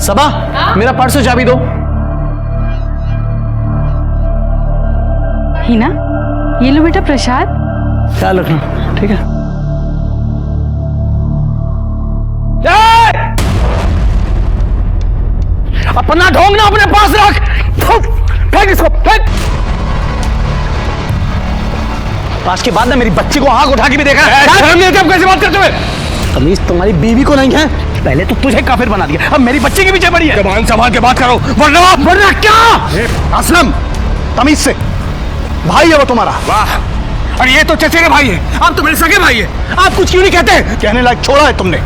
सबा मेरा पर्स और चाबी दो। हिना, ये लो बेटा प्रसाद। ख्याल रखना, ठीक है। अपना ढोंग ना अपने पास रख, फेंक इसको, फेंक। आज के बाद ना मेरी बच्ची को आग उठा के भी देखा है। शर्म नहीं आती? आप कैसे बात करते हुए? तमीज तुम्हारी बीवी को नहीं है। पहले तो तुझे काफिर बना दिया, अब मेरी बच्ची के पीछे पड़ी है। जबान संभाल के बात करो, वरना क्या? असलम, तमीज से। भाई है वो तुम्हारा। वाह, और ये तो चचेरे भाई है, आप तो मेरे सगे भाई है। आप कुछ क्यों नहीं कहते? कहने लायक छोड़ा है तुमने,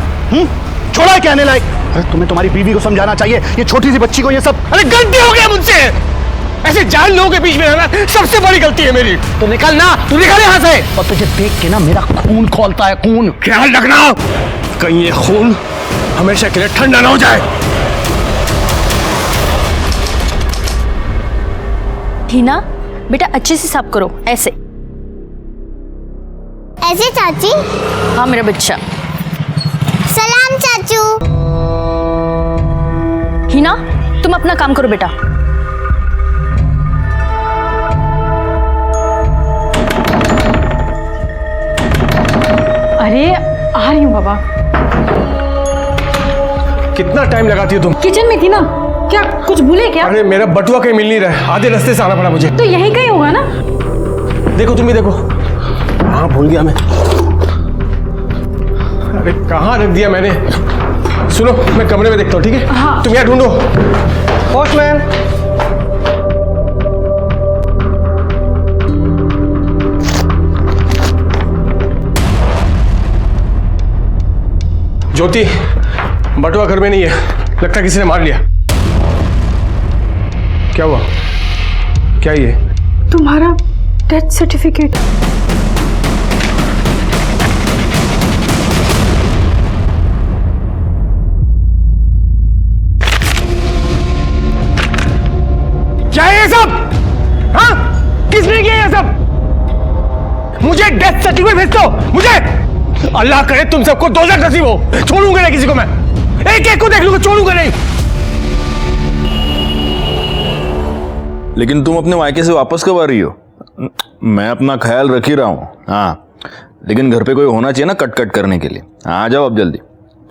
छोड़ा है कहने लायक। अरे तुम्हें तुम्हारी बीवी को समझाना चाहिए, ये छोटी सी बच्ची को ये सब। अरे गलती हो गया मुझसे, ऐसे जान लोगों के बीच में रहना सबसे बड़ी गलती है मेरी। तो निकल ना, तू निकल यहाँ से। और तुझे देख के ना मेरा खून खौलता है, खून। ख्याल रखना कहीं ये खून हमेशा के लिए ठंडा ना हो जाए। हिना बेटा अच्छे से साफ करो, ऐसे ऐसे चाची। हाँ मेरा बच्चा। सलाम चाचू। हिना तुम अपना काम करो बेटा। अरे आ रही हूँ बाबा। कितना टाइम लगाती हो तुम? किचन में थी ना, क्या कुछ भूले क्या? अरे मेरा बटुआ कहीं मिल नहीं रहा है, आधे रास्ते से आना पड़ा मुझे। तो यहीं कहीं होगा ना। देखो तुम ही देखो। हाँ भूल गया मैं। अरे कहाँ रख दिया मैंने? सुनो मैं कमरे में देखता हूँ, ठीक है? हाँ। तुम यहाँ ढूंढो। पोस्टमैन। ज्योति, बटुआ घर में नहीं है, लगता किसी ने मार लिया। क्या हुआ? क्या ये? तुम्हारा डेथ सर्टिफिकेट। क्या है ये सब? हाँ? किसने किया ये सब? मुझे डेथ सर्टिफिकेट भेज दो, मुझे। अल्लाह करे तुम सबको दोज़ख नसीब हो। छोड़ूंगा नहीं किसी को मैं, एक एक को देख लूंगा, छोड़ूंगा नहीं। लेकिन तुम अपने मायके से वापस कब आ रही हो? मैं अपना ख्याल रख ही रहा हूँ। हाँ, लेकिन घर पे कोई होना चाहिए ना कट कट करने के लिए। आ जाओ अब जल्दी।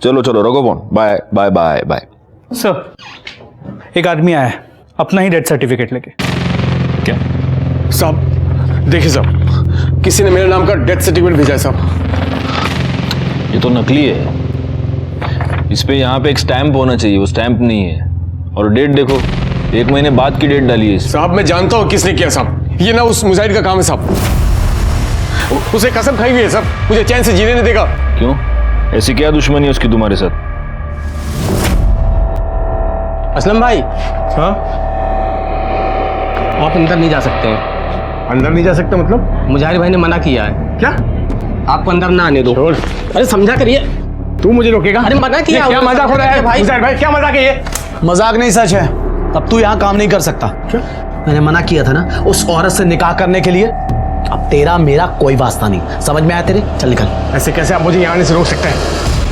चलो चलो, रखो phone. Bye bye bye bye. Sir, एक आदमी आया है अपना ही डेथ सर्टिफिकेट लेके। क्या साहब? देखिए साहब, किसी ने मेरे नाम का डेथ सर्टिफिकेट भेजा है साहब। ये तो नकली है। इस पे यहाँ पे एक स्टैंप होना चाहिए, वो स्टैंप नहीं है। और डेट देखो, 1 महीने बाद की डेट डाली है इस। साहब मैं जानता हूँ किसने किया साहब, ये ना उस मुजाहिद का काम है साहब। उसे कसम खाई हुई है साहब, मुझे चैन से जीने नहीं देगा। क्यों? ऐसी क्या दुश्मनी है उसकी तुम्हारे साथ? असलम भाई, हाँ? आप अंदर नहीं जा सकते हैं। अंदर नहीं जा सकते मतलब? मुजाहिर भाई ने मना किया है। क्या? आपको अंदर ना आने दो। छोड़। अरे समझा करिए। तू मुझे रोकेगा? अरे मना किया। क्या मजाक हो रहा है भाई? मुजाहिर भाई क्या मजाक है ये? मजाक नहीं, सच है। अब तू यहाँ काम नहीं कर सकता। क्या? मैंने मना किया था ना उस औरत से निकाह करने के लिए। अब तेरा मेरा कोई वास्ता नहीं, समझ में आया तेरे? चल निकल। ऐसे कैसे आप मुझे यहाँ आने से रोक सकते हैं?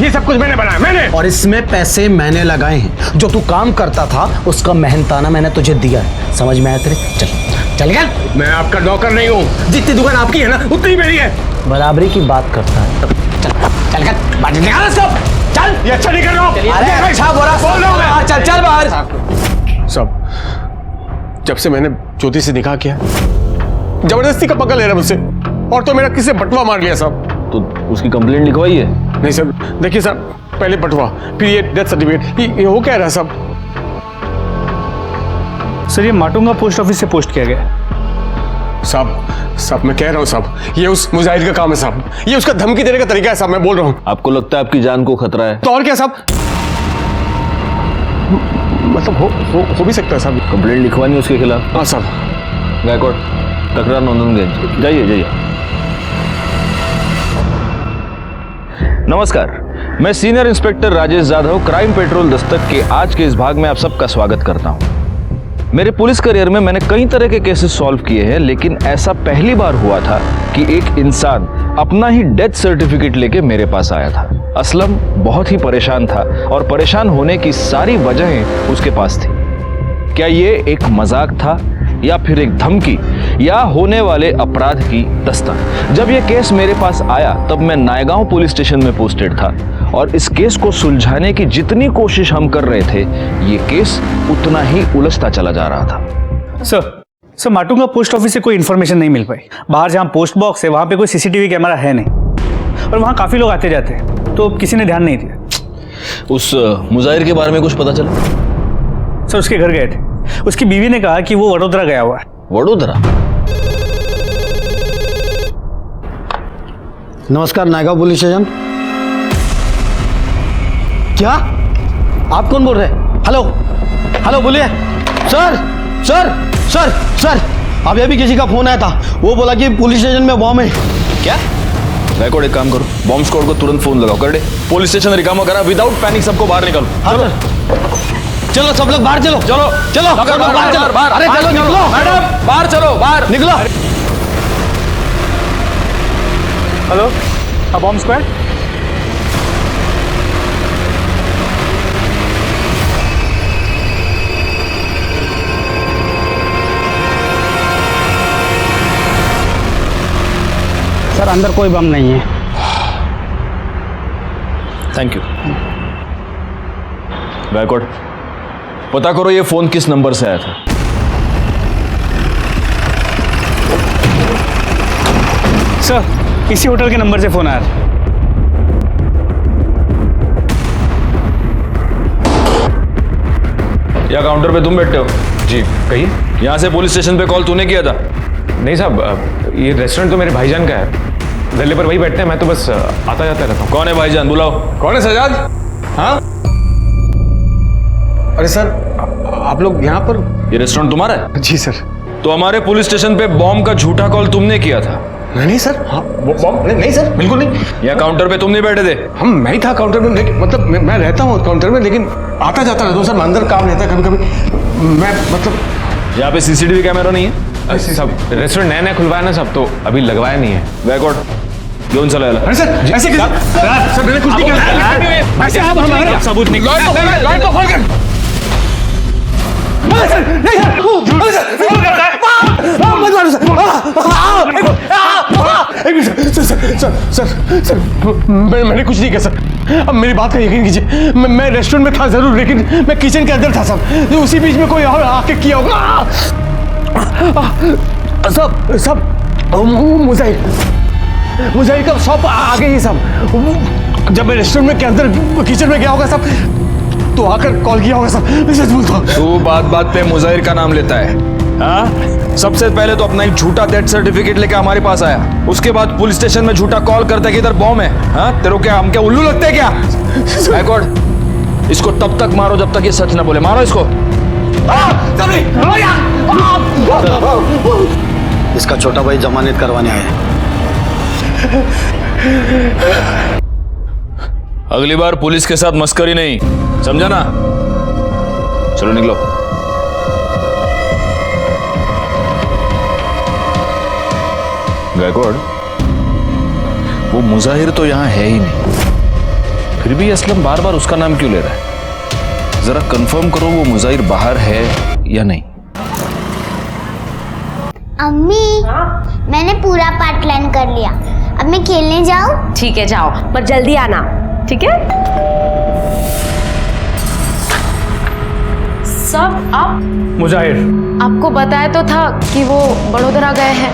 ये सब कुछ मैंने बनाया, मैंने। और इसमें पैसे मैंने लगाए हैं। जो तू काम करता था उसका मेहनताना मैंने तुझे दिया है, समझ में आया तेरे? चल चल निकल। मैं आपका नौकर नहीं हूँ, जितनी दुकान आपकी है ना उतनी मेरी है। बराबरी की बात करता है। चल चल निकल, बाहर निकाल इसको। चल। ये अच्छा नहीं कर रहा हूँ। अरे साहब हो रहा, बोल रहा हूँ मैं। चल चल बाहर। सब जब से मैंने ज्योति से निकाह किया, जबरदस्ती का पकड़ ले रहा मुझसे, और तो मेरा किससे बटुआ मार लिया साहब। तो उसकी कंप्लेंट लिखवाई है? नहीं सर, देखिए सर, पहले बटुआ फिर ये डेथ सर्टिफिकेट, ये हो क्या रहा साहब? सर ये माटुंगा पोस्ट ऑफिस से पोस्ट किया गया। साहब मैं कह रहा हूँ साहब, ये उस मुजाहिद का काम है साहब, ये उसका धमकी देने का तरीका है साहब, मैं बोल रहा हूँ। आपको लगता है आपकी जान को खतरा है? तो और क्या साहब? मतलब हो भी सकता है साहब। कंप्लेंट लिखवानी उसके खिलाफ? हाँ साहब। गायकवाड़, तकरार नोंदूंगे। जाइए जाइए। नमस्कार, मैं senior inspector Rajesh Jadhav, crime petrol Dastak के आज के इस भाग में आप सबका स्वागत करता हूं। मेरे पुलिस करियर में मैंने कई तरह के केसेस सॉल्व किए हैं, लेकिन ऐसा पहली बार हुआ था कि एक इंसान अपना ही डेथ सर्टिफिकेट लेके मेरे पास आया था। असलम बहुत ही परेशान था और परेशान होने की सारी वजहें उसके पास थी। क्या ये एक मजाक था या फिर एक धमकी या होने वाले अपराध की दस्तक? जब ये केस मेरे पास आया तब मैं नायगांव पुलिस स्टेशन में पोस्टेड था और इस केस को सुलझाने की जितनी कोशिश हम कर रहे थे ये केस उतना ही उलझता चला जा रहा था। सर माटुंगा पोस्ट ऑफिस से कोई इन्फॉर्मेशन नहीं मिल पाई। बाहर जहाँ पोस्ट बॉक्स है वहाँ पे कोई सीसीटीवी कैमरा है नहीं और वहाँ काफ़ी लोग आते जाते हैं, तो किसी ने ध्यान नहीं दिया। उस मुजाहिर के बारे में कुछ पता चला? सर उसके घर गए थे, उसकी बीवी ने कहा कि वो वडोदरा गया हुआ है। वडोदरा? नमस्कार नायगांव पुलिस स्टेशन। क्या आप कौन बोल रहे हैं? हेलो हेलो बोलिए। सर सर सर सर अभी अभी किसी का फोन आया था, वो बोला कि पुलिस स्टेशन में बॉम्ब है। क्या? रिकॉर्ड एक काम करो, बॉम्ब स्क्वाड को तुरंत फोन लगाओ, कर दे। पुलिस स्टेशन रिकामा करा, विदाउट पैनिक सबको बाहर निकालो। हाँ सर। चलो सब लोग बाहर चलो। चलो चलो सब लोग बाहर चलो। अरे चलो निकलो मैडम, बाहर चलो, बाहर निकलो। Hello, bomb squad. सर अंदर कोई बम नहीं है। Thank you. गायकवाड़, पता करो ये फोन किस नंबर से आया था। सर इसी होटल के नंबर से फोन आया था। या काउंटर पे तुम बैठते हो? जी कहिए। यहां से पुलिस स्टेशन पे कॉल तूने किया था? नहीं साहब, ये रेस्टोरेंट तो मेरे भाईजान का है, गले पर वही बैठते हैं, मैं तो बस आता जाता रहता हूँ। कौन है भाईजान? बुलाओ। कौन है सजाद? हाँ अरे सर आप लोग यहाँ पर? ये रेस्टोरेंट तुम्हारा है? जी सर। तो हमारे पुलिस स्टेशन पे बॉम्ब का झूठा कॉल तुमने किया था? नहीं सर, हाँ नहीं सर, बिल्कुल नहीं। या काउंटर पे तुम नहीं बैठे थे? हम मैं ही था काउंटर में, लेकिन मतलब मैं रहता हूँ काउंटर में, लेकिन आता जाता रहता हूँ सर, अंदर काम रहता है कभी कभी, मैं मतलब। यहाँ पे सीसीटीवी कैमरा नहीं है? सब रेस्टोरेंट नया खुलवाया ना सब, तो अभी लगवाया नहीं है। गायकवाड़ क्यों चला? अरे सर ऐसे सर मैंने कुछ नहीं किया। ऐसे आप हमारे सबूत निकालो। लाइट को खोल कर। सर नहीं सर मैंने कुछ नहीं किया सर, अब मेरी बात का यकीन कीजिए, मैं रेस्टोरेंट में था जरूर, लेकिन मैं किचन के अंदर था सर, उसी बीच में कोई और आके किया होगा। सब मुजाहिर का शॉप आगे ही सब, जब मैं रेस्टोरेंट में के अंदर किचन में गया होगा सब, तो आकर कॉल किया होगा सब, मैं सच बोलता हूँ। तू बात बात पे मुजाहिर का नाम लेता है? हाँ, सबसे पहले तो अपना एक झूठा डेथ सर्टिफिकेट लेके हमारे पास आया, उसके बाद पुलिस स्टेशन में झूठा कॉल करता है कि इधर बॉम्ब है। हाँ, तेरे क्या हम क्या उल्लू लगते हैं क्या? गायकवाड़, इसको तब तक मारो जब तक ये सच ना बोले। मारो इसको। इसका छोटा भाई जमानत करवाने आया है। अगली बार पुलिस के साथ मस्करी नहीं, समझा ना? चलो निकलो। गायकवाड़, वो मुजाहिर तो यहां है ही नहीं, फिर भी असलम बार बार उसका नाम क्यों ले रहा है? जरा कंफर्म करो वो मुजाहिर बाहर है या नहीं। अम्मी मैंने पूरा पार्ट प्लान कर लिया, अब मैं खेलने जाऊँ? ठीक है जाओ, पर जल्दी आना, ठीक है? सब आप? मुजाहिर, आपको बताया तो था कि वो बड़ोदरा गए हैं।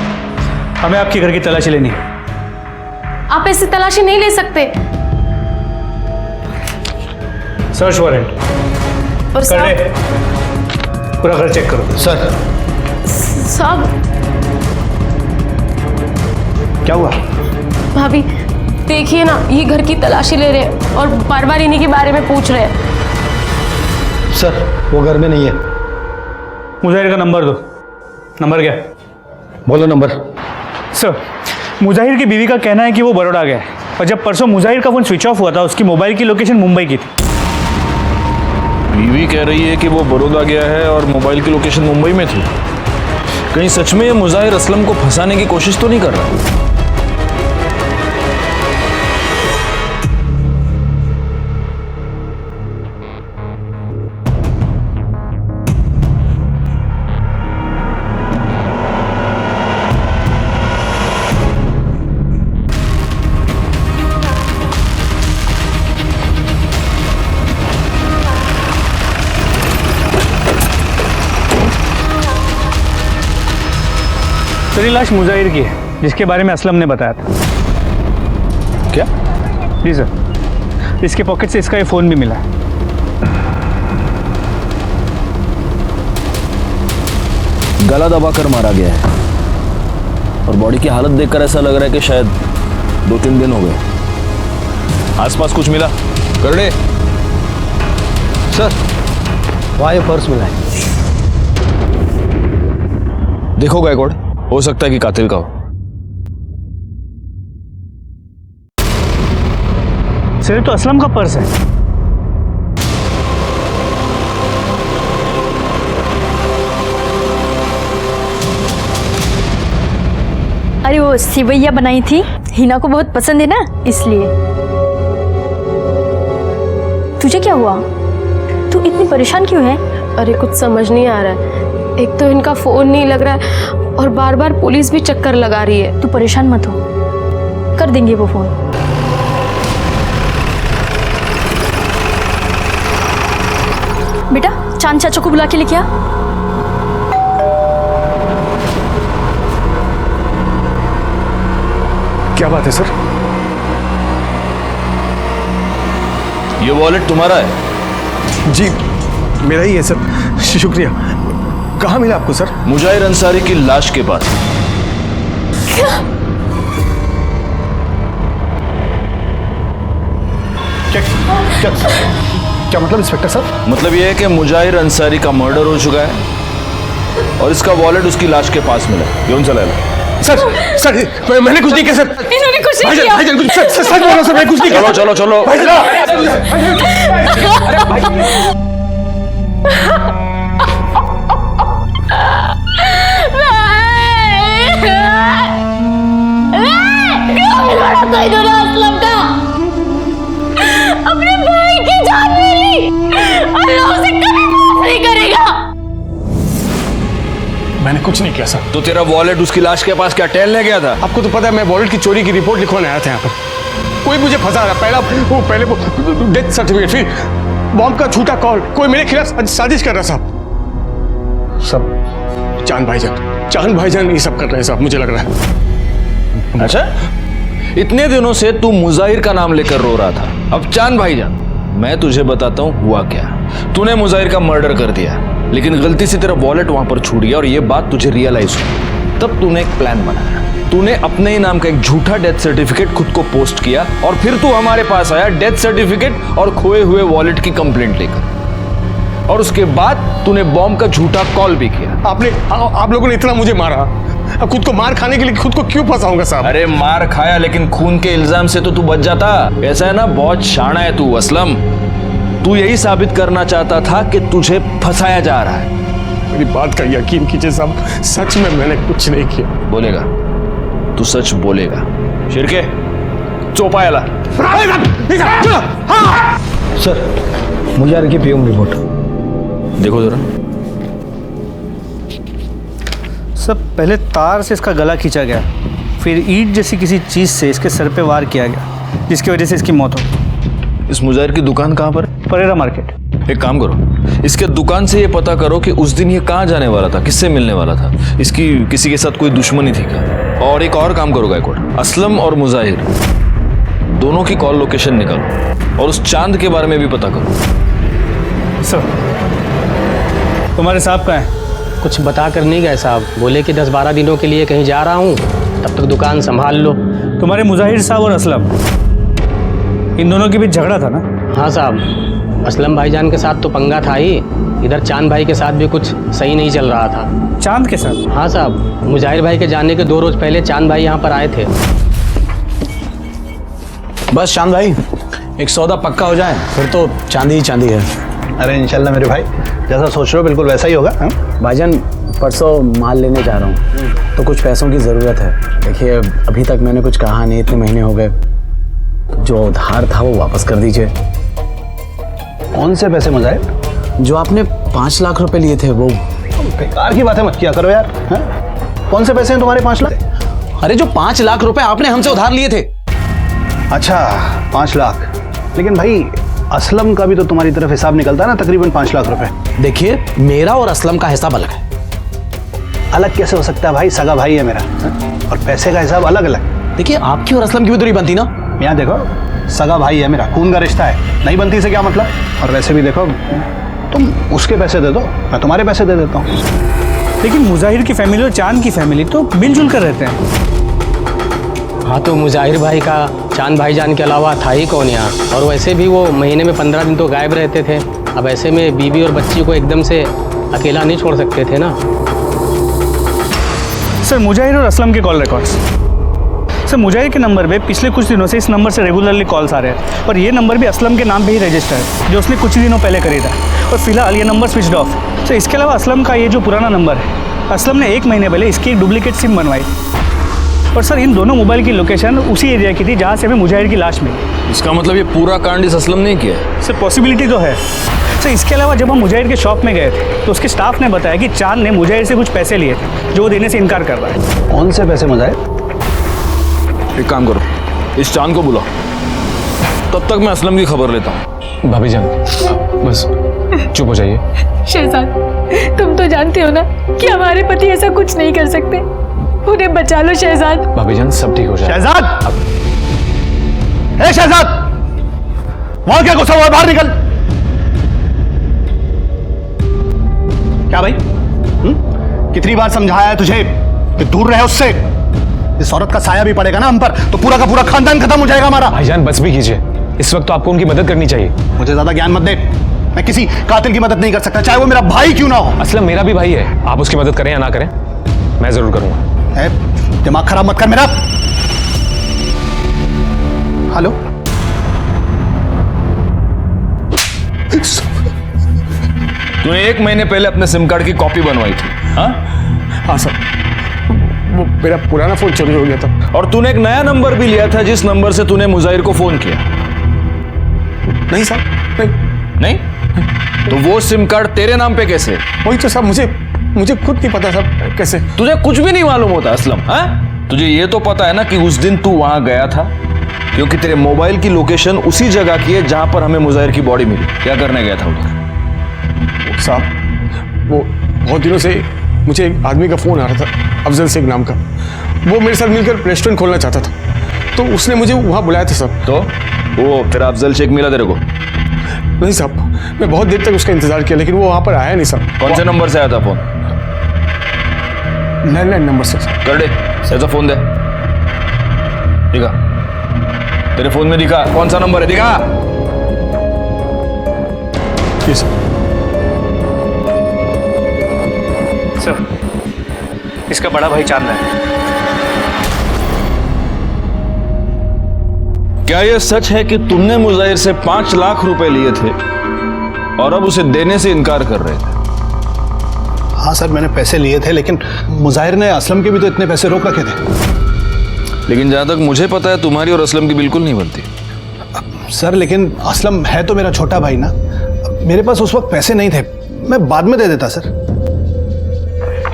हमें आपके घर की तलाशी लेनी है। आप ऐसी तलाशी नहीं ले सकते। सर्च वारंट और कर सब ले, पूरा घर चेक करो। सर सब क्या हुआ? भाभी देखिए ना, ये घर की तलाशी ले रहे हैं और बार बार इन्हीं के बारे में पूछ रहे हैं। सर वो घर में नहीं है। मुजाहिर का नंबर दो। नंबर क्या? बोलो नंबर। सर, मुजाहिर की बीवी का कहना है कि वो बड़ौदा गया है और जब परसों मुजाहिर का फोन स्विच ऑफ हुआ था उसकी मोबाइल की लोकेशन मुंबई की थी। बीवी कह रही है कि वो बड़ौदा गया है और मोबाइल की लोकेशन मुंबई में थी। कहीं सच में ये मुजाहिर असलम को फंसाने की कोशिश तो नहीं कर रहा? सर ये लाश मुजाहिर की है, जिसके बारे में असलम ने बताया था। क्या? जी सर, इसके पॉकेट से इसका ये फ़ोन भी मिला है। गला दबाकर मारा गया है और बॉडी की हालत देखकर ऐसा लग रहा है कि शायद 2-3 दिन हो गए। आसपास कुछ मिला? करड़े सर वहाँ ये पर्स मिला है। देखो गायकवाड़, हो सकता है कि कातिल का हो। सर ये तो असलम का पर्स है। अरे वो सिवैया बनाई थी, हिना को बहुत पसंद है ना, इसलिए। तुझे क्या हुआ? तू इतनी परेशान क्यों है? अरे कुछ समझ नहीं आ रहा है। एक तो इनका फोन नहीं लग रहा है और बार बार पुलिस भी चक्कर लगा रही है। तू परेशान मत हो, कर देंगे वो फोन। बेटा चांद चाचा को बुला के लेके आ। क्या बात है सर? ये वॉलेट तुम्हारा है? जी मेरा ही है सर, शुक्रिया। कहाँ मिला आपको सर? मुजाहिर अंसारी की लाश के पास। क्या मतलब इंस्पेक्टर साहब? मतलब यह है कि मुजाहिर अंसारी का मर्डर हो चुका है और इसका वॉलेट उसकी लाश के पास मिला। कौन सा लाया? सर मैंने कुछ नहीं किया सर। इन्होंने कुछ नहीं किया। भाईजान कुछ सच बोलो सर, मैं कुछ नहीं किया। चलो चलो चलो। अपने भाई की जान ले ली, अल्लाह उसे कभी माफ नहीं करेगा। मैंने कुछ नहीं किया सर। तो तेरा वॉलेट उसकी लाश के पास क्या टहलने गया था? आपको तो पता है मैं वॉलेट की चोरी की रिपोर्ट लिखवाने आया था यहाँ पर। कोई मुझे फंसा रहा। पहले वो डेथ सर्टिफिकेट, फिर बॉम्ब का झूठा कॉल, कोई मेरे खिलाफ साजिश कर रहा साहब। सब चांद भाईजान ये सब कर रहे हैं साहब, मुझे लग रहा है। अच्छा, इतने दिनों से तू मुजाहिर का नाम लेकर रो रहा था, अब चांद भाईजान। मैं तुझे बताता हूँ हुआ क्या। तूने मुजाहिर का मर्डर कर दिया, लेकिन गलती से तेरा वॉलेट वहां पर छूट गया और ये बात तुझे रियलाइज हुई। तब तूने एक प्लान बनाया। तूने अपने ही नाम का एक झूठा डेथ सर्टिफिकेट खुद को पोस्ट किया और फिर तू हमारे पास आया डेथ सर्टिफिकेट और खोए हुए वॉलेट की कंप्लेंट लेकर। और उसके बाद तूने बॉम्ब का झूठा कॉल भी किया। आप लोगों ने इतना मुझे मारा, अब खुद को मार खाने के लिए खुद को क्यों फंसाऊंगा साहब? अरे मार खाया, लेकिन खून के इल्जाम से तो तू बच जाता। ऐसा है ना, बहुत शाना है तू असलम। तू यही साबित करना चाहता था कि तुझे फंसाया जा रहा है। मेरी बात का यकीन कीजिए साहब, सच में मैंने कुछ नहीं किया। बोलेगा, तू सच बोलेगा। शिरके चौपाया ला। सर मुजाहिर की पीएम रिपोर्ट देखो जरा। सब पहले तार से इसका गला खींचा गया, फिर ईंट जैसी किसी चीज़ से इसके सर पे वार किया गया, जिसकी वजह से इसकी मौत हो। इस मुजाहिर की दुकान कहाँ पर? परेरा मार्केट। एक काम करो, इसके दुकान से ये पता करो कि उस दिन ये कहाँ जाने वाला था, किससे मिलने वाला था, इसकी किसी के साथ कोई दुश्मनी थी क्या। और एक और काम करो गायकवाड़, असलम और मुजाहिर दोनों की कॉल लोकेशन निकालो और उस चांद के बारे में भी पता करो। सर तुम्हारे साहब कहाँ हैं? कुछ बता कर नहीं गए साहब, बोले कि 10-12 दिनों के लिए कहीं जा रहा हूँ, तब तक दुकान संभाल लो। तुम्हारे मुजाहिर साहब और असलम, इन दोनों के बीच झगड़ा था ना? हाँ साहब, असलम भाईजान के साथ तो पंगा था ही, इधर चांद भाई के साथ भी कुछ सही नहीं चल रहा था। चांद के साथ? हाँ साहब, मुजाहिर भाई के जाने के 2 रोज पहले चांद भाई यहाँ पर आए थे। बस चांद भाई, एक सौदा पक्का हो जाए फिर तो चांदी ही चांदी है। अरे इंशाल्लाह मेरे भाई, जैसा सोच रहे हो बिल्कुल वैसा ही होगा। भाईजान परसों माल लेने जा रहा हूँ, तो कुछ पैसों की ज़रूरत है। देखिए अभी तक मैंने कुछ कहा नहीं, इतने महीने हो गए, जो उधार था वो वापस कर दीजिए। कौन से पैसे मुजाहिर? जो आपने 5 लाख रुपए लिए थे वो। बेकार की बातें मत किया करो यार। हा? कौन से पैसे हैं तुम्हारे 5 लाख? अरे जो 5 लाख रुपए आपने हमसे उधार लिए थे। अच्छा 5 लाख, लेकिन भाई असलम का भी तो तुम्हारी तरफ हिसाब निकलता है ना, तकरीबन 5 लाख रुपए। देखिए मेरा और असलम का हिसाब अलग है। अलग कैसे हो सकता है भाई, सगा भाई है मेरा। हाँ? और पैसे का हिसाब अलग अलग। देखिए आपकी और असलम की भी तो नहीं बनती ना। यहाँ देखो, सगा भाई है मेरा, खून का रिश्ता है, नहीं बनती से क्या मतलब। और वैसे भी देखो, तुम उसके पैसे दे दो, मैं तुम्हारे पैसे दे देता हूँ। लेकिन मुजाहिर की फैमिली और चांद की फैमिली तो मिलजुल कर रहते हैं। हाँ तो मुजाहिर भाई का चांद भाईजान के अलावा था ही कौन यहाँ। और वैसे भी वो महीने में 15 दिन तो गायब रहते थे। अब ऐसे में बीवी और बच्ची को एकदम से अकेला नहीं छोड़ सकते थे ना। सर मुजाहिर और असलम के कॉल रिकॉर्ड्स। सर मुजाहिर के नंबर पे पिछले कुछ दिनों से इस नंबर से रेगुलरली कॉल्स आ रहे हैं और ये नंबर भी असलम के नाम पे ही रजिस्टर है, जो उसने कुछ दिनों पहले खरीदा। और फिलहाल ये नंबर स्विच्ड ऑफ। सर इसके अलावा असलम का ये जो पुराना नंबर है, असलम ने 1 महीने पहले इसकी एक डुप्लीकेट सिम बनवाई। और सर इन दोनों मोबाइल की लोकेशन उसी एरिया की थी जहाँ से हमें मुजाहिर की लाश मिली। इसका मतलब ये पूरा कांड इस असलम ने किया है? सर पॉसिबिलिटी तो है। सर इसके अलावा जब हम मुजाहिर के शॉप में गए थे तो उसके स्टाफ ने बताया कि चांद ने मुजाहिर से कुछ पैसे लिए थे जो वो देने से इनकार कर रहा है। कौन से पैसे मुजाहिर? एक काम करो, इस चांद को बुलाओ, तब तक मैं असलम की खबर लेता हूँ। भाभी जान बस चुप हो जाइए। शहजाद तुम तो जानते हो ना कि हमारे पति ऐसा कुछ नहीं कर सकते। उन्हें बचा लो शहजाद। भाभी जान सब ठीक हो जाए। शहजाद, ए शहजाद, वहां क्या गुस्सा हुआ, बाहर निकल। क्या भाई, कितनी बार समझाया है तुझे कि दूर रहे उससे। इस औरत का साया भी पड़ेगा ना हम पर तो पूरा का पूरा खानदान खत्म हो जाएगा हमारा। भाईजान बस भी कीजिए, इस वक्त तो आपको उनकी मदद करनी चाहिए। मुझे ज्यादा ज्ञान मत दे, मैं किसी कातिल की मदद नहीं कर सकता, चाहे वो मेरा भाई क्यों ना हो। असलम मेरा भी भाई है, आप उसकी मदद करें या ना करें मैं जरूर करूंगा। दिमाग खराब मत कर मेरा। हेलो, तूने 1 महीने पहले अपने सिम कार्ड की कॉपी बनवाई थी? हाँ सर, वो मेरा पुराना फोन चोरी हो गया था। और तूने एक नया नंबर भी लिया था जिस नंबर से तूने मुजाहिर को फोन किया? नहीं सर, नहीं? तो वो सिम कार्ड तेरे नाम पे कैसे? वही तो साहब, मुझे खुद नहीं पता साहब कैसे। तुझे कुछ भी नहीं मालूम होता असलम? हाँ, तुझे ये तो पता है ना कि उस दिन तू वहां गया था, क्योंकि तेरे मोबाइल की लोकेशन उसी जगह की है जहां पर हमें मुजाहिर की बॉडी मिली। क्या करने गया था उधर? साहब वो बहुत दिनों से मुझे एक आदमी का फोन आ रहा था, अफजल शेख नाम का। वो मेरे साथ मिलकर रेस्टोरेंट खोलना चाहता था, तो उसने मुझे वहां बुलाया था साहब। तो वो तेरा अफजल शेख मिला तेरे को? नहीं साहब, मैं बहुत देर तक उसका इंतजार किया लेकिन वो वहां पर आया नहीं साहब। कौन से नंबर से आया था फोन? लैंडलाइन नंबर से। कर दे, ऐसा फोन दे। दिखा, तेरे फोन में दिखा कौन सा नंबर है, दिखा। जी सर। सर इसका बड़ा भाई चांद है। क्या यह सच है कि तुमने मुजाहिर से 5 लाख रुपए लिए थे और अब उसे देने से इनकार कर रहे थे? हाँ सर, मैंने पैसे लिए थे, लेकिन मुजाहिर ने असलम के भी तो इतने पैसे रोक रखे थे। लेकिन जहां तक मुझे पता है तुम्हारी और असलम की बिल्कुल नहीं बनती। सर लेकिन असलम है तो मेरा छोटा भाई ना, मेरे पास उस वक्त पैसे नहीं थे, मैं बाद में दे देता सर।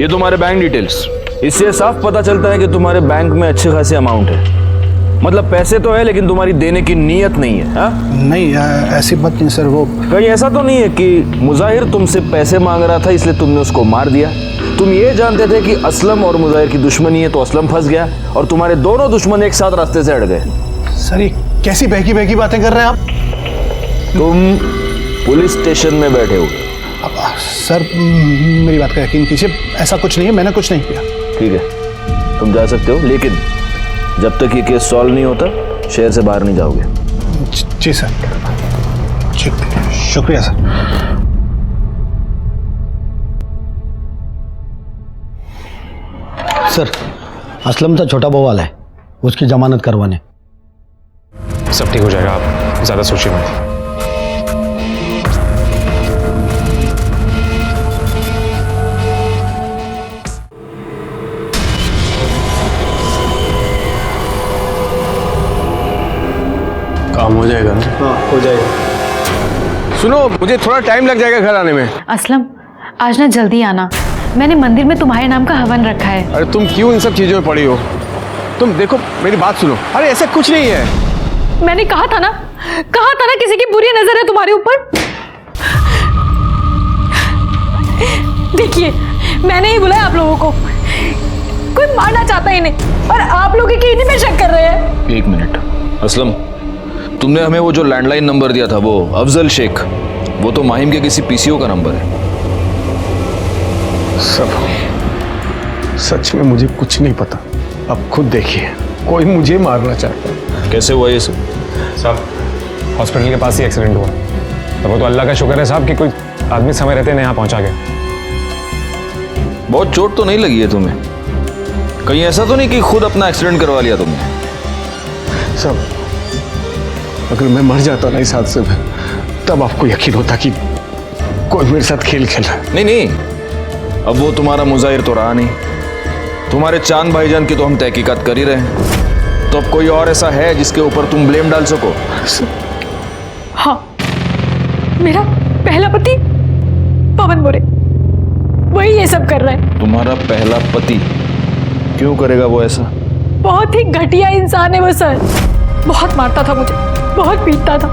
ये तुम्हारे बैंक डिटेल्स, इससे साफ पता चलता है कि तुम्हारे बैंक में अच्छे खासे अमाउंट है। मतलब पैसे तो है लेकिन तुम्हारी देने की नीयत नहीं है। हा? नहीं ऐसी बात नहीं सर। वो कहीं ऐसा तो नहीं है कि मुजाहिर तुमसे पैसे मांग रहा था इसलिए तुमने उसको मार दिया? तुम ये जानते थे कि असलम और मुजाहिर की दुश्मनी है तो असलम फंस गया और तुम्हारे दोनों दुश्मन एक साथ रास्ते से हट गए। सर ये कैसी बहकी बहकी बातें कर रहे हैं आप? तुम पुलिस स्टेशन में बैठे हो। सर मेरी बात का यकीन कीजिए, ऐसा कुछ नहीं है, मैंने कुछ नहीं किया। ठीक है, तुम जा सकते हो, लेकिन जब तक ये केस सॉल्व नहीं होता शहर से बाहर नहीं जाओगे। जी सर, शुक्रिया सर। सर असलम तो छोटा बवाल है, उसकी जमानत करवाने। सब ठीक हो जाएगा, आप ज्यादा सोचिए मत। काम हो जाएगा? हाँ हो जाएगा। सुनो, मुझे थोड़ा टाइम लग जाएगा घर आने में। असलम आज ना जल्दी आना, मैंने मंदिर में तुम्हारे नाम का हवन रखा है। अरे तुम क्यों इन सब चीजों में पड़ी हो? तुम देखो मेरी बात सुनो। अरे ऐसा कुछ नहीं है। मैंने कहा था ना किसी की बुरी नजर है तुम्हारे ऊपर। देखिए मैंने ही बुलाया आप लोगों को। कोई मारना चाहता है इन्हें और आप लोग ही इन्हीं पे शक कर रहे हैं। एक मिनट असलम, तुमने हमें वो जो लैंडलाइन नंबर दिया था वो अफजल शेख, वो तो माहिम के किसी पीसीओ का नंबर है। सब सच में मुझे कुछ नहीं पता। अब खुद देखिए, कोई मुझे मारना चाहता है। कैसे हुआ ये सब? साहब हॉस्पिटल के पास ही एक्सीडेंट हुआ। तो वो तो अल्लाह का शुक्र है साहब कि कोई आदमी समय रहते यहाँ पहुंचा गया। बहुत चोट तो नहीं लगी है तुम्हें? कहीं ऐसा तो नहीं कि खुद अपना एक्सीडेंट करवा लिया तुमने? सब अगर मैं मर जाता ना इस हादसे में, तब आपको यकीन होता कि कोई मेरे साथ खेल खेला। नहीं नहीं, अब वो तुम्हारा मुजाहिर तो रहा नहीं। तुम्हारे चांद भाईजान की तो हम तहकीकात कर ही रहे हैं। तो अब कोई और ऐसा है जिसके ऊपर तुम ब्लेम डाल सको? हाँ, मेरा पहला पति पवन मोरे, वही ये सब कर रहा है। तुम्हारा पहला पति? क्यों करेगा वो ऐसा? बहुत ही घटिया इंसान है वो सर। बहुत मारता था मुझे, बहुत पीटता था।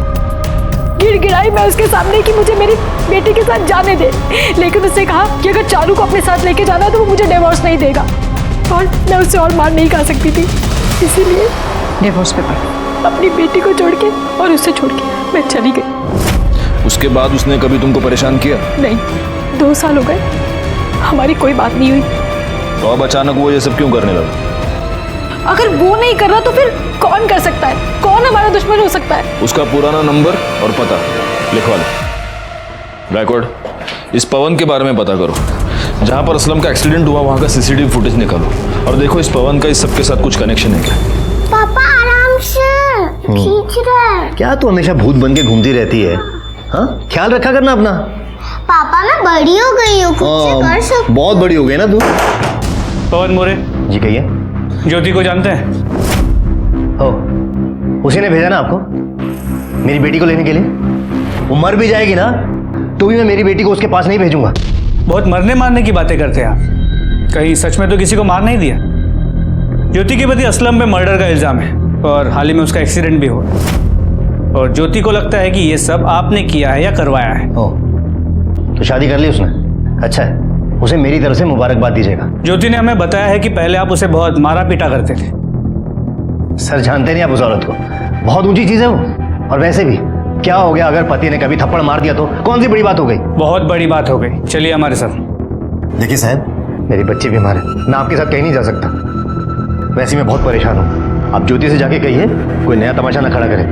गिड़गिड़ाई मैं उसके सामने कि मुझे मेरी बेटी के साथ जाने दे, लेकिन उसने कहा कि अगर चारू को अपने साथ लेके जाना है तो वो मुझे डिवोर्स नहीं देगा, और मैं उससे और मार नहीं खा सकती थी, इसीलिए डिवोर्स पेपर अपनी बेटी को छोड़ के और उससे छोड़ के मैं चली गई। उसके बाद उसने कभी तुमको परेशान किया? नहीं, 2 साल हो गए, हमारी कोई बात नहीं हुई। तो अब अचानक वो ये सब क्यों करने लगा? अगर वो नहीं कर रहा तो फिर कौन कर सकता है? कौन हमारा दुश्मन हो सकता है? उसका पुराना नंबर और पता लिखवा लो। बैकवर्ड इस पवन के बारे में पता करो। जहां पर असलम का एक्सीडेंट हुआ वहां का सीसीटीवी फुटेज निकालो और देखो इस पवन का इस सब के साथ कुछ कनेक्शन है क्या। पापा आराम से खींच रहा है। क्या तू हमेशा भूत बन के घूमती रहती है? हाँ, ख्याल रखा करना अपना। पापा मैं बड़ी हो गई हूँ, खुद से कर सकती। बहुत बड़ी हो गई ना तू। पवन मोरे जी कहिए। ज्योति को जानते हैं? हो, उसी ने भेजा ना आपको मेरी बेटी को लेने के लिए। वो मर भी जाएगी ना तो भी मैं मेरी बेटी को उसके पास नहीं भेजूंगा। बहुत मरने मारने की बातें करते हैं आप। कहीं सच में तो किसी को मार नहीं दिया? ज्योति के पति असलम पे मर्डर का इल्जाम है और हाल ही में उसका एक्सीडेंट भी हुआ, और ज्योति को लगता है कि ये सब आपने किया है या करवाया है। ओ, तो शादी कर ली उसने? अच्छा है, उसे मेरी तरफ से मुबारकबाद दीजिएगा। ज्योति ने हमें बताया है कि पहले आप उसे बहुत मारा पीटा करते थे। सर जानते नहीं आप उस औरत को, बहुत ऊंची चीज है वो। और वैसे भी क्या हो गया अगर पति ने कभी थप्पड़ मार दिया तो कौन सी बड़ी बात हो गई? बहुत बड़ी बात हो गई। चलिए हमारे साथ। देखिए साहब, मेरी बच्ची बीमार है, मैं आपके साथ कहीं नहीं जा सकता। वैसे मैं बहुत परेशान हूँ। आप ज्योति से जाके कहिए कोई नया तमाशा ना खड़ा करे।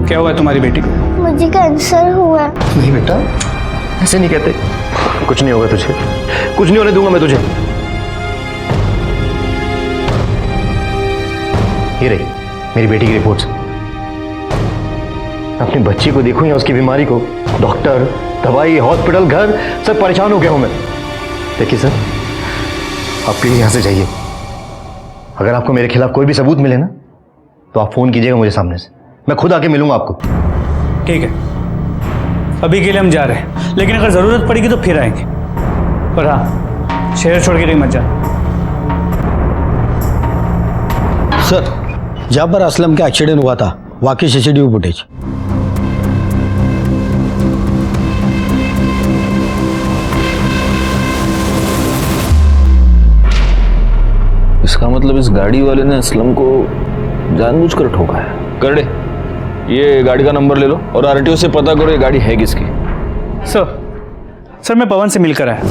क्या हुआ तुम्हारी बेटी को? मुझे कैंसर हुआ है। नहीं बेटा, ऐसे नहीं कहते। कुछ नहीं होगा तुझे, कुछ नहीं होने दूंगा मैं तुझे। ये रही मेरी बेटी की रिपोर्ट्स। अपनी बच्ची को देखूं या उसकी बीमारी को, डॉक्टर, दवाई, हॉस्पिटल, घर, सब परेशान हो गया हूं मैं। देखिए सर, आप प्लीज यहां से जाइए। अगर आपको मेरे खिलाफ कोई भी सबूत मिले ना तो आप फोन कीजिएगा मुझे सामने से, मैं खुद आके मिलूंगा आपको। ठीक है, अभी के लिए हम जा रहे हैं, लेकिन अगर जरूरत पड़ेगी तो फिर आएंगे। पर हाँ, शहर छोड़ के कहीं मत जाना। सर, जहाँ पर असलम का एक्सीडेंट हुआ था वाकई सीसीटीवी फुटेज। इसका मतलब इस गाड़ी वाले ने असलम को जानबूझकर ठोका है। कर दे, ये गाड़ी का नंबर ले लो और आरटीओ से पता करो ये गाड़ी है किसकी। सर मैं पवन से मिलकर आया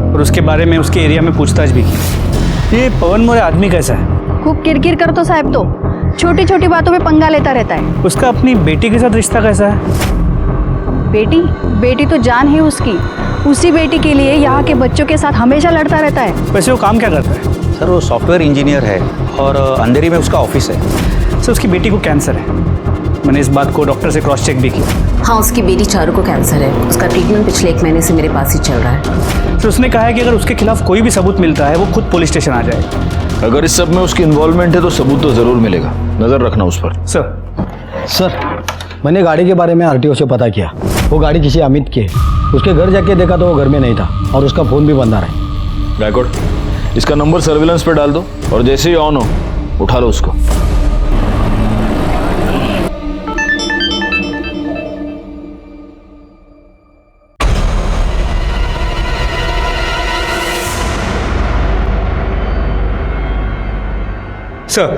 और उसके बारे में उसके एरिया में पूछताछ भी की। ये पवन मोरे आदमी कैसा है? खूब किरकिर करतो साहब, तो छोटी छोटी बातों में पंगा लेता रहता है। उसका अपनी बेटी के साथ रिश्ता कैसा है? बेटी तो जान है उसकी। उसी बेटी के लिए यहाँ के बच्चों के साथ हमेशा लड़ता रहता है। वैसे वो काम क्या करता है? सर वो सॉफ्टवेयर इंजीनियर है और अंधेरी में उसका ऑफिस है। सर उसकी बेटी को कैंसर है, मैंने इस बात को डॉक्टर से क्रॉस चेक भी किया। हाँ, उसकी बेटी चारू को कैंसर है। उसका ट्रीटमेंट पिछले 1 महीने से मेरे पास ही चल रहा है। तो उसने कहा है कि अगर उसके खिलाफ कोई भी सबूत मिलता है वो खुद पुलिस स्टेशन आ जाएगा। अगर इस सब में उसकी इन्वॉल्वमेंट है तो सबूत तो जरूर मिलेगा, नजर रखना उस पर। सर, मैंने गाड़ी के बारे में आरटीओ से पता किया। वो गाड़ी किसी अमित की है। उसके घर जाके देखा तो वो घर में नहीं था और उसका फोन भी बंद आ रहा है। बैकवर्ड इसका नंबर सर्विलेंस पे डाल दो और जैसे ही ऑन हो उठा लो उसको। सर,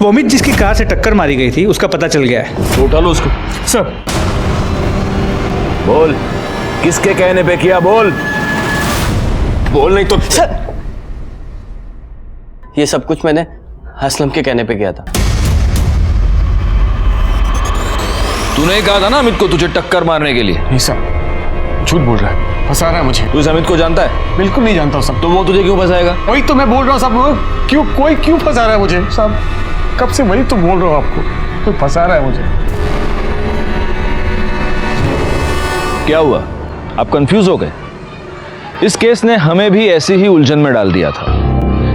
वो अमित जिसकी कार से टक्कर मारी गई थी उसका पता चल गया है। तो उठा लो उसको। सर। बोल, किसके कहने पे किया? बोल नहीं तो। सर, ये सब कुछ मैंने असलम के कहने पे किया था। तूने कहा था ना अमित को तुझे टक्कर मारने के लिए। नहीं सर, झूठ बोल रहा है, फंसा रहा है मुझे। तू इस अमित को जानता है? बिल्कुल नहीं जानता सब। तो वो तुझे क्यों फंसाएगा? वही तो मैं बोल रहा हूँ साहब, कोई क्यों फंसा रहा है मुझे साहब? कब से वही तो बोल रहा हूँ आपको, कोई फंसा रहा है मुझे। क्या हुआ, आप कंफ्यूज हो गए? इस केस ने हमें भी ऐसी ही उलझन में डाल दिया था।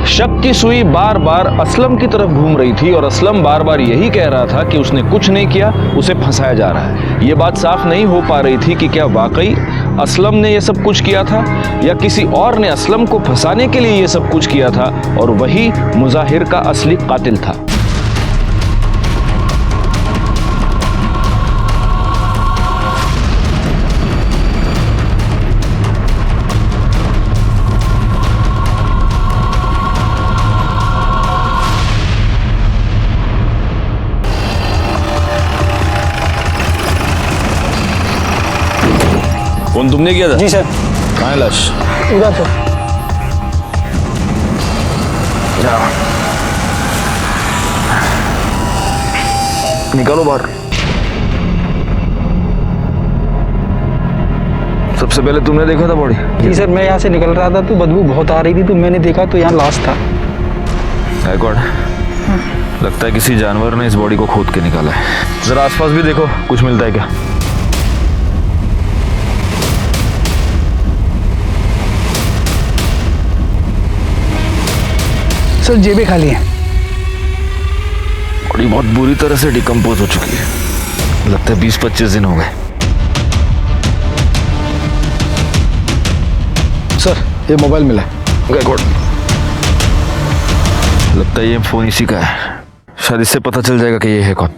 शक की सुई बार बार असलम की तरफ घूम रही थी और असलम बार बार यही कह रहा था कि उसने कुछ नहीं किया, उसे फंसाया जा रहा है। यह बात साफ नहीं हो पा रही थी कि क्या वाकई असलम ने यह सब कुछ किया था या किसी और ने असलम को फंसाने के लिए यह सब कुछ किया था और वही मुजाहिर का असली कातिल था। फोन तुमने किया था? जी सर। कहाँ है लाश? उधर सर। निकालो बाहर। सबसे पहले तुमने देखा था बॉडी? जी सर, मैं यहाँ से निकल रहा था तो बदबू बहुत आ रही थी तो मैंने देखा तो यहाँ लाश था। लगता है किसी जानवर ने इस बॉडी को खोद के निकाला है। जरा आसपास भी देखो, कुछ मिलता है क्या? सर, जेबें खाली हैं। बॉडी बहुत बुरी तरह से डिकम्पोज हो चुकी है, लगता है 20-25 दिन हो गए। सर, ये मोबाइल मिला। लगता है ये फोन इसी का है, शायद इससे पता चल जाएगा कि ये है कौन।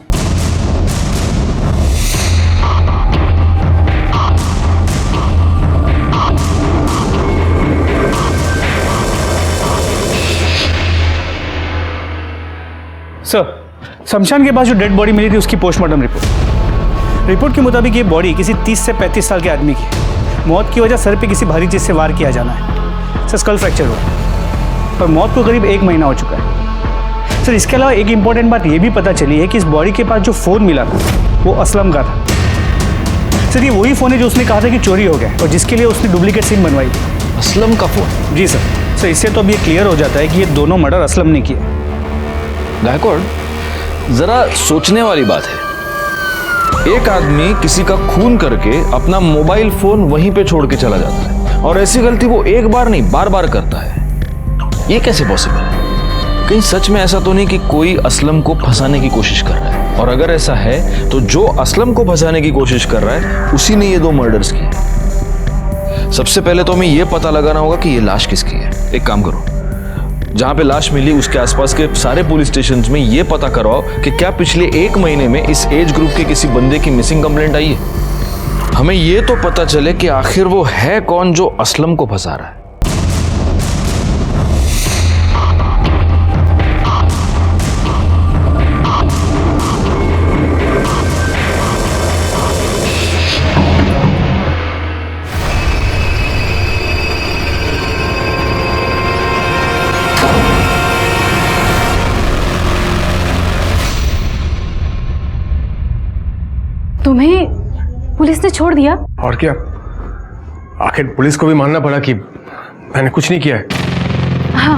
सर, शमशान के पास जो डेड बॉडी मिली थी उसकी पोस्टमार्टम रिपोर्ट के मुताबिक ये बॉडी किसी 30 से 35 साल के आदमी की है। मौत की वजह सर पे किसी भारी चीज़ से वार किया जाना है। सर, स्कल फ्रैक्चर हुआ और मौत को करीब 1 महीना हो चुका है। सर, इसके अलावा एक इम्पॉर्टेंट बात ये भी पता चली है कि इस बॉडी के पास जो फ़ोन मिला था वो असलम का था। सर, ये वही फ़ोन है जो उसने कहा था कि चोरी हो गया और जिसके लिए उसने डुप्लीकेट सिम बनवाई थी। असलम का फ़ोन? जी सर। इससे तो अब ये क्लियर हो जाता है कि ये दोनों मर्डर असलम ने किए। गायकवाड़, जरा सोचने वाली बात है। एक आदमी किसी का खून करके अपना मोबाइल फोन वहीं पे छोड़ के चला जाता है और ऐसी गलती वो एक बार नहीं बार बार करता है। ये कैसे पॉसिबल है? कहीं सच में ऐसा तो नहीं कि कोई असलम को फंसाने की कोशिश कर रहा है? और अगर ऐसा है तो जो असलम को फंसाने की कोशिश कर रहा है उसी ने ये 2 मर्डर्स किए। सबसे पहले तो हमें ये पता लगाना होगा कि ये लाश किसकी है। एक काम करो, जहां पे लाश मिली उसके आसपास के सारे पुलिस स्टेशंस में ये पता करवाओ कि क्या पिछले 1 महीने में इस एज ग्रुप के किसी बंदे की मिसिंग कंप्लेंट आई है। हमें ये तो पता चले कि आखिर वो है कौन जो असलम को फंसा रहा है। तुम्हें पुलिस ने छोड़ दिया? और क्या, आखिर पुलिस को भी मानना पड़ा कि मैंने कुछ नहीं किया है। हाँ,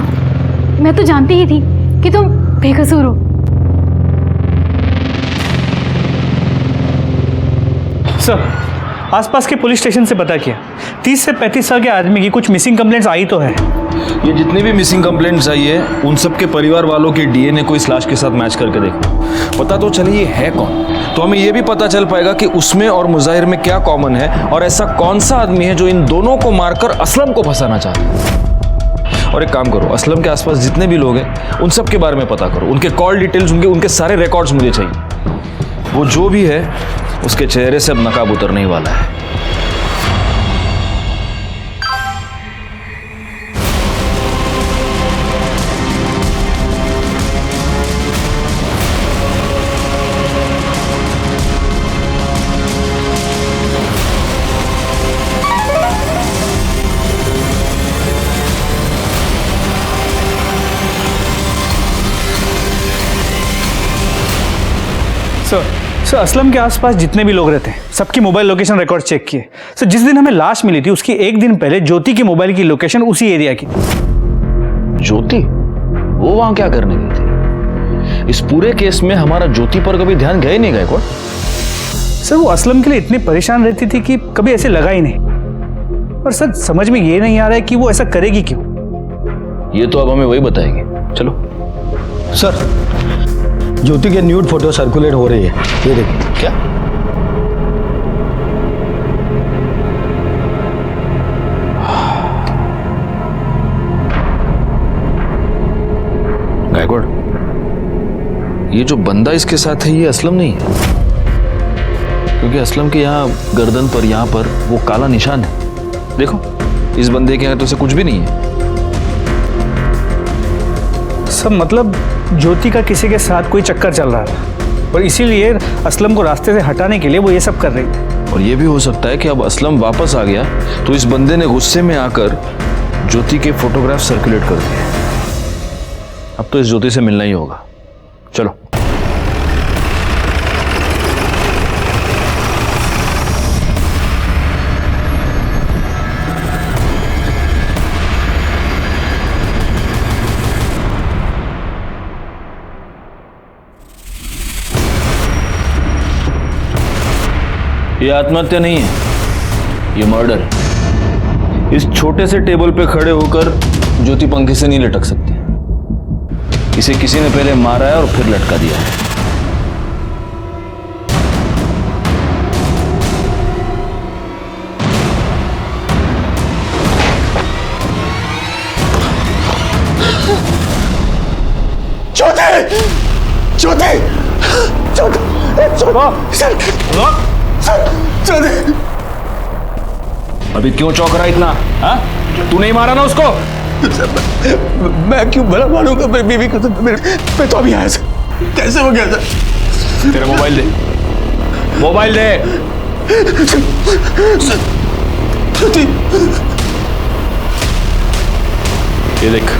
मैं तो जानती ही थी कि तुम बेकसूर हो। सर, आसपास के पुलिस स्टेशन से पता किया, 30 से 35 साल के आदमी की कुछ मिसिंग कंप्लेंट्स आई तो है। ये जितनी भी मिसिंग कंप्लेंट्स आई है उन सब के परिवार वालों के डीएनए को इस लाश के साथ मैच करके देखो, पता तो चले ये है कौन। तो हमें ये भी पता चल पाएगा कि उसमें और मुजाहिर में क्या कॉमन है और ऐसा कौन सा आदमी है जो इन दोनों को मारकर असलम को फंसाना चाहता है। और एक काम करो, असलम के आसपास जितने भी लोग हैं उन सब के बारे में पता करो, उनके कॉल डिटेल्स, उनके सारे रिकॉर्ड्स मुझे चाहिए। वो जो भी है उसके चेहरे से अब नकाब उतरने वाला है। सर असलम के आसपास जितने भी लोग रहते हैं सबकी मोबाइल लोकेशन रिकॉर्ड चेक किए। सर जिस दिन हमें लाश मिली थी उसकी एक दिन पहले ज्योति की मोबाइल की लोकेशन उसी एरिया की। ज्योति वो वहां क्या करने गई थी? इस पूरे केस में हमारा ज्योति पर कभी ध्यान गया ही नहीं गायकवाड़। सर वो असलम के लिए इतनी परेशान रहती थी कि कभी ऐसे लगा ही नहीं। और सर समझ में ये नहीं आ रहा है कि वो ऐसा करेगी क्यों। ये तो अब हमें वही बताएगी। चलो सर ज्योति के न्यूड फोटो सर्कुलेट हो रही है, ये देखिए। क्या? गायकवाड़ ये जो बंदा इसके साथ है ये असलम नहीं है, क्योंकि असलम के यहाँ गर्दन पर यहाँ पर वो काला निशान है। देखो इस बंदे के यहाँ तो से कुछ भी नहीं है। सब मतलब ज्योति का किसी के साथ कोई चक्कर चल रहा था और इसीलिए असलम को रास्ते से हटाने के लिए वो ये सब कर रही थी। और ये भी हो सकता है कि अब असलम वापस आ गया तो इस बंदे ने गुस्से में आकर ज्योति के फोटोग्राफ सर्कुलेट कर दिए। अब तो इस ज्योति से मिलना ही होगा। चलो ये आत्महत्या नहीं है, ये मर्डर है। इस छोटे से टेबल पे खड़े होकर ज्योति पंखे से नहीं लटक सकती। इसे किसी ने पहले मारा है और फिर लटका दिया है। ज्योति! ज्योति! अभी क्यों चौंक रहा इतना? हाँ? तू नहीं मारा ना उसको? मैं क्यों भला मारूंगा मेरी बीवी को? तो मैं तो अभी आया सर। कैसे हो गया सर? तेरा मोबाइल दे, मोबाइल दे। ये देख,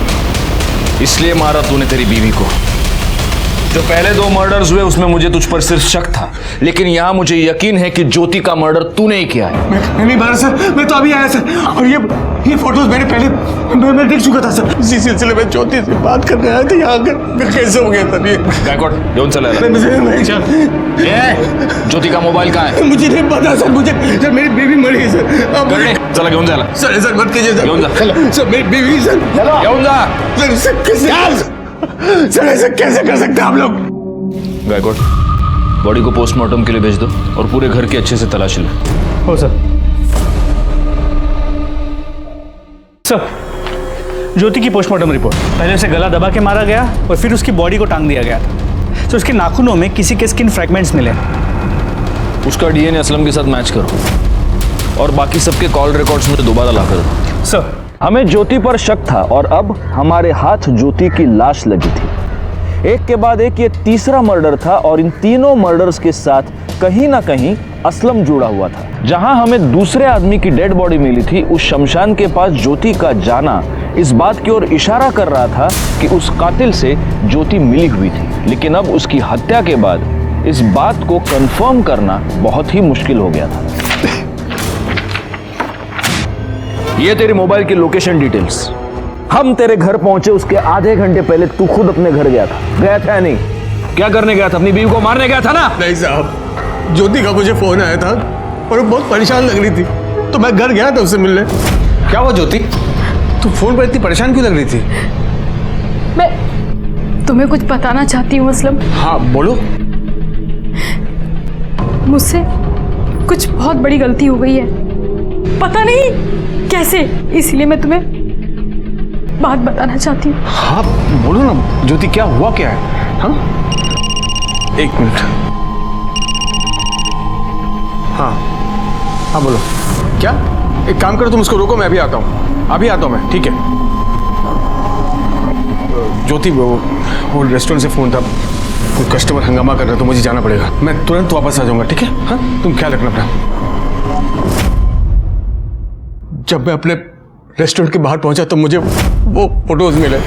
इसलिए मारा तूने तेरी बीवी को। जो पहले 2 मर्डर्स हुए उसमें मुझे तुझ पर सिर्फ शक था, लेकिन यहां मुझे यकीन है कि ज्योति का मर्डर तूने ही किया है। मैं नहीं मारा सर, मैं तो अभी आया सर। और ये फोटोज मैंने पहले मैं देख चुका था सर। इसी सिलसिले में ज्योति से बात करने आया था यहाँ आकर। कैसे हो गया सर ये? गायकवाड़ घेऊन चला। ज्योति का मोबाइल कहाँ है? मुझे नहीं पता सर। मुझे सर मेरी बीवी मरी है सर। चला घेऊन जाला। सर मत कीजिए सर। घेऊन जा। सर मेरी बीवी सर। घेऊन जा। सर ऐसा कैसे कर सकते हैं आप लोग? गायकवाड़ बॉडी को पोस्टमार्टम के लिए भेज दो और पूरे घर की अच्छे से तलाशी लो। हो सर। सर ज्योति की पोस्टमार्टम रिपोर्ट। पहले उसे गला दबा के मारा गया और फिर उसकी बॉडी को टांग दिया गया था। तो उसके नाखूनों में किसी के स्किन फ्रैगमेंट्स मिले। उसका डीएनए असलम के साथ मैच करो और बाकी सबके कॉल रिकॉर्ड्स मुझे दोबारा ला कर दो। सर हमें ज्योति पर शक था और अब हमारे हाथ ज्योति की लाश लगी थी। एक के बाद एक ये तीसरा मर्डर था और इन तीनों मर्डर्स के साथ कहीं ना कहीं असलम जुड़ा हुआ था। जहां हमें दूसरे आदमी की डेड बॉडी मिली थी, उस शमशान के पास ज्योति का जाना इस बात की ओर इशारा कर रहा था कि उस कातिल से ज्योति मिली हुई थी। लेकिन अब उसकी हत्या के बाद इस बात को कंफर्म करना बहुत ही मुश्किल हो गया था। ये तेरी मोबाइल की लोकेशन डिटेल्स। हम तेरे घर पहुंचे उसके आधे घंटे पहले तू खुद अपने घर गया था या नहीं? क्या करने गया था? अपनी बीवी को मारने गया था ना? नहीं साहब, ज्योति का मुझे फोन आया था और वो बहुत परेशान लग रही थी तो मैं घर गया था उससे मिलने। क्या हुआ ज्योति? तू फोन पर इतनी परेशान क्यों लग रही थी? मैं तुम्हें कुछ बताना चाहती हूँ असलम। हाँ बोलो। मुझसे कुछ बहुत बड़ी गलती हो गई है, पता नहीं कैसे, इसलिए मैं तुम्हें बात बताना चाहती हूँ। हाँ बोलो ना ज्योति, क्या हुआ क्या है? हाँ 1 मिनट। हाँ बोलो। क्या? एक काम करो, तुम उसको रोको, मैं अभी आता हूँ। अभी आता हूँ मैं, ठीक है? ज्योति वो रेस्टोरेंट से फोन था, कोई कस्टमर हंगामा कर रहा है तो मुझे जाना पड़ेगा। मैं तुरंत वापस आ जाऊंगा, ठीक है? हाँ तुम ख्याल रखना अपना। जब मैं अपने रेस्टोरेंट के बाहर पहुंचा तो मुझे वो फोटोज मिले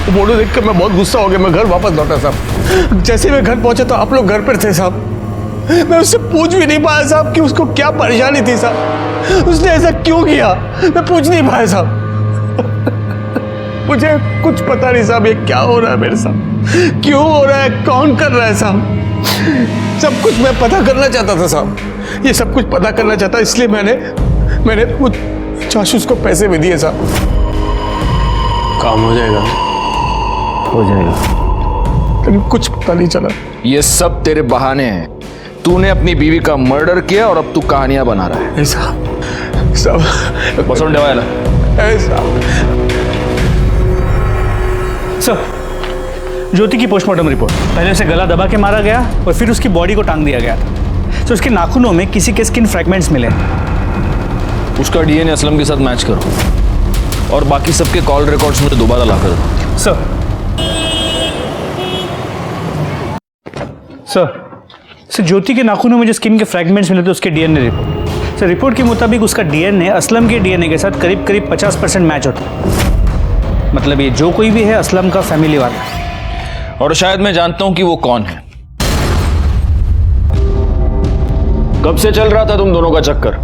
वो फोटो देख कर मैं बहुत गुस्सा हो गया। मैं घर वापस लौटा साहब। जैसे मैं घर पहुंचा तो आप लोग घर पर थे साहब। मैं उससे पूछ भी नहीं पाया साहब कि उसको क्या परेशानी थी साहब, उसने ऐसा क्यों किया, मैं पूछ नहीं पाया साहब। मुझे कुछ पता नहीं साहब, ये क्या हो रहा है मेरे साथ, क्यों हो रहा है, कौन कर रहा है साहब। सब कुछ मैं पता करना चाहता था साहब, ये सब कुछ पता करना चाहता, इसलिए मैंने वो जासूस को पैसे भी दिए साहब। काम हो जाएगा, हो जाएगा, लेकिन कुछ पता नहीं चला। ये सब तेरे बहाने हैं। तूने अपनी बीवी का मर्डर किया और अब तू कहानियां बना रहा है। सब बसों डेवायला सर, ज्योति की पोस्टमार्टम रिपोर्ट। पहले उसे गला दबा के मारा गया और फिर उसकी बॉडी को टांग दिया गया था। तो उसके नाखूनों में किसी के स्किन फ्रैगमेंट्स मिले। उसका डीएनए असलम के साथ मैच करो और बाकी सबके कॉल रिकॉर्ड्स मुझे दोबारा ला कर दो। सर, ज्योति के नाखूनों में जो स्किन के फ्रैगमेंट्स मिले थे उसके डीएनए रिपोर्ट। सर, रिपोर्ट के मुताबिक उसका डीएनए असलम के डीएनए के साथ करीब करीब 50% मैच होता है। मतलब ये जो कोई भी है असलम का फैमिली वाला है। और शायद मैं जानता हूं कि वो कौन है। कब से चल रहा था तुम दोनों का चक्कर?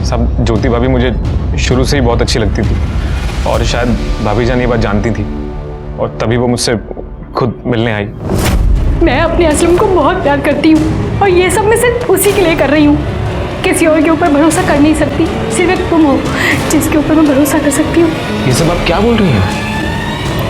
सब ज्योति भाभी मुझे शुरू से ही बहुत अच्छी लगती थी और शायद भाभी जान ये बात जानती थी और तभी वो मुझसे खुद मिलने आई। मैं अपने असलम को बहुत प्यार करती हूँ और ये सब मैं सिर्फ उसी के लिए कर रही हूँ। किसी और के ऊपर भरोसा कर नहीं सकती, सिर्फ एक तुम हो जिसके ऊपर मैं भरोसा कर सकती हूँ। ये सब आप क्या बोल रही हैं?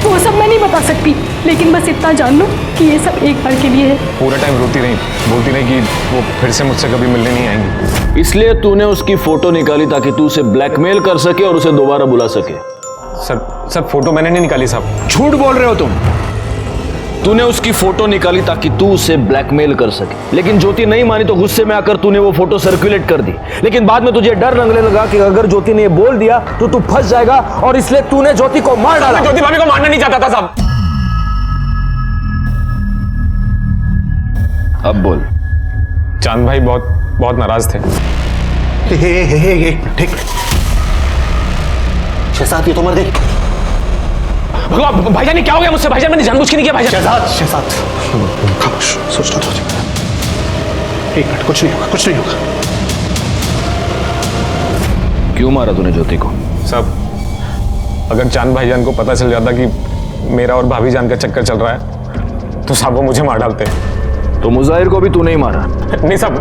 वो सब मैं नहीं बता सकती, लेकिन बस इतना जान लो कि ये सब एक बार के लिए है। पूरा टाइम रोती रही, बोलती रही कि वो फिर से मुझसे कभी मिलने नहीं आएंगी। इसलिए तूने उसकी फोटो निकाली ताकि तू उसे ब्लैकमेल कर सके और उसे दोबारा बुला सके। सर फोटो मैंने नहीं निकाली साहब। झूठ बोल रहे हो तुम। तूने उसकी फोटो निकाली ताकि तू उसे ब्लैकमेल कर सके, लेकिन ज्योति नहीं मानी तो गुस्से में आकर तूने वो फोटो सर्कुलेट कर दी। लेकिन बाद में तुझे डर लगने लगा कि अगर ज्योति ने ये बोल दिया तो तू फंस जाएगा और इसलिए तूने ज्योति को मार डाला। ज्योति भाभी को मारना नहीं चाहता था साहब। अब बोल। चांद भाई बहुत नाराज थे। ठीक शहजाद, ये तो मर गई। भगवान, भाईजान ये क्या हो गया मुझसे? भाईजान मैंने जानबूझ के नहीं किया भाईजान। शहजाद खामोश, सोचना तो एक मिनट, कुछ नहीं होगा, कुछ नहीं होगा। क्यों मारा तूने ज्योति को? साहब अगर चांद भाईजान को पता चल जाता कि मेरा और भाभी जान का चक्कर चल रहा है तो साहब वो मुझे मार डालते। तो मुजाहिर को भी तूने ही मारा? नहीं साहब,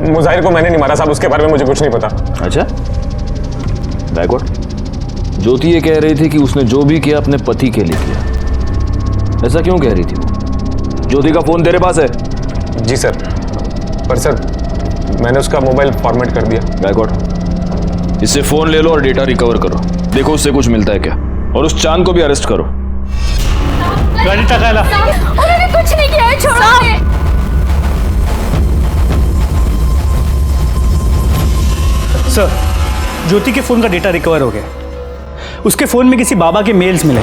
मुजाहिर को मैंने नहीं मारा साहब, उसके बारे में मुझे कुछ नहीं पता। अच्छा, बैकवर्ड। ज्योति ये कह रही थी कि उसने जो भी किया अपने पति के लिए किया। ऐसा क्यों कह रही थी वो? ज्योति का फोन तेरे पास है? जी सर, पर सर मैंने उसका मोबाइल फॉर्मेट कर दिया। बैकवर्ड, इससे फोन ले लो और डेटा रिकवर करो, देखो उससे कुछ मिलता है क्या, और उस चांद को भी अरेस्ट करो। गाड़ी टकाला। उन्होंने कुछ नहीं किया है, छोड़ो। सर, ज्योति के फोन का डेटा रिकवर हो गया। उसके फोन में किसी बाबा के मेल्स मिले।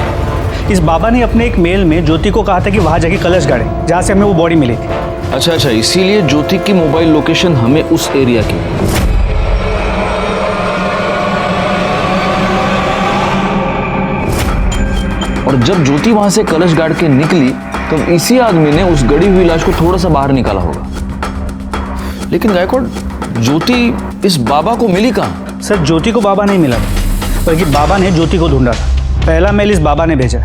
इस बाबा ने अपने एक मेल में ज्योति को कहा था कि वहां जाके कलश गाड़े जहां से हमें वो बॉडी मिली थी। अच्छा, इसीलिए ज्योति की मोबाइल लोकेशन हमें उस एरिया की। और जब ज्योति वहां से कलश गाड़ के निकली तब इसी आदमी ने उस गड़ी हुई लाश को थोड़ा सा बाहर निकाला होगा। लेकिन गायकवाड़, ज्योति इस बाबा को मिली कहां? सर, ज्योति को बाबा नहीं मिला, बल्कि बाबा ने ज्योति को ढूंढा था। पहला मेल इस बाबा ने भेजा।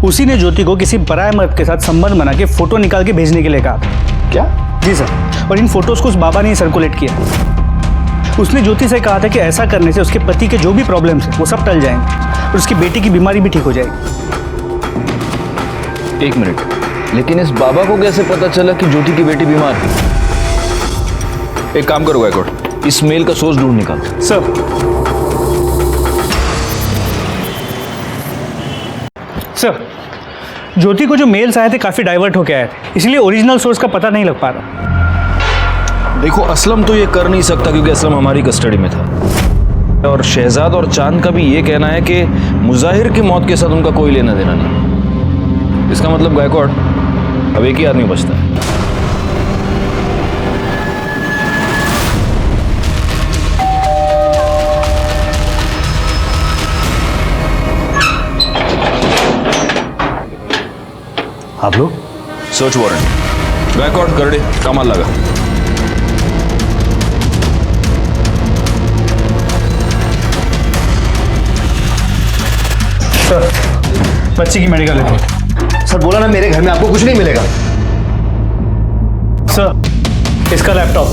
उसी ने ज्योति को किसी पराये मर्द के साथ संबंध बना के फोटो निकाल के भेजने के लिए कहा था। क्या? जी सर, और इन फोटोज को उस बाबा ने ही सर्कुलेट किया। उसने ज्योति से कहा था कि ऐसा करने से उसके पति के जो भी प्रॉब्लम्स हैं वो सब टल जाएंगे और उसकी बेटी की बीमारी भी ठीक हो जाएगी। एक मिनट, लेकिन इस बाबा को कैसे पता चला कि ज्योति की बेटी बीमार है? एक काम करो गायकवाड़, इस मेल का सोर्स ढूंढ निकालो। सर, ज्योति को जो मेल्स आए थे काफी डाइवर्ट होके आए थे, इसलिए ओरिजिनल सोर्स का पता नहीं लग पा रहा। देखो, असलम तो ये कर नहीं सकता क्योंकि असलम हमारी कस्टडी में था, और शहजाद और चांद का भी ये कहना है कि मुजाहिर की मौत के साथ उनका कोई लेना देना नहीं। इसका मतलब गायकवाड़, अब एक ही आदमी बचता है। आप लोग? सर्च वारंट गायकवाड़ करड़े कमाल लगा। सर बच्ची की मेडिकल रिपोर्ट। सर बोला ना मेरे घर में आपको कुछ नहीं मिलेगा। सर इसका लैपटॉप।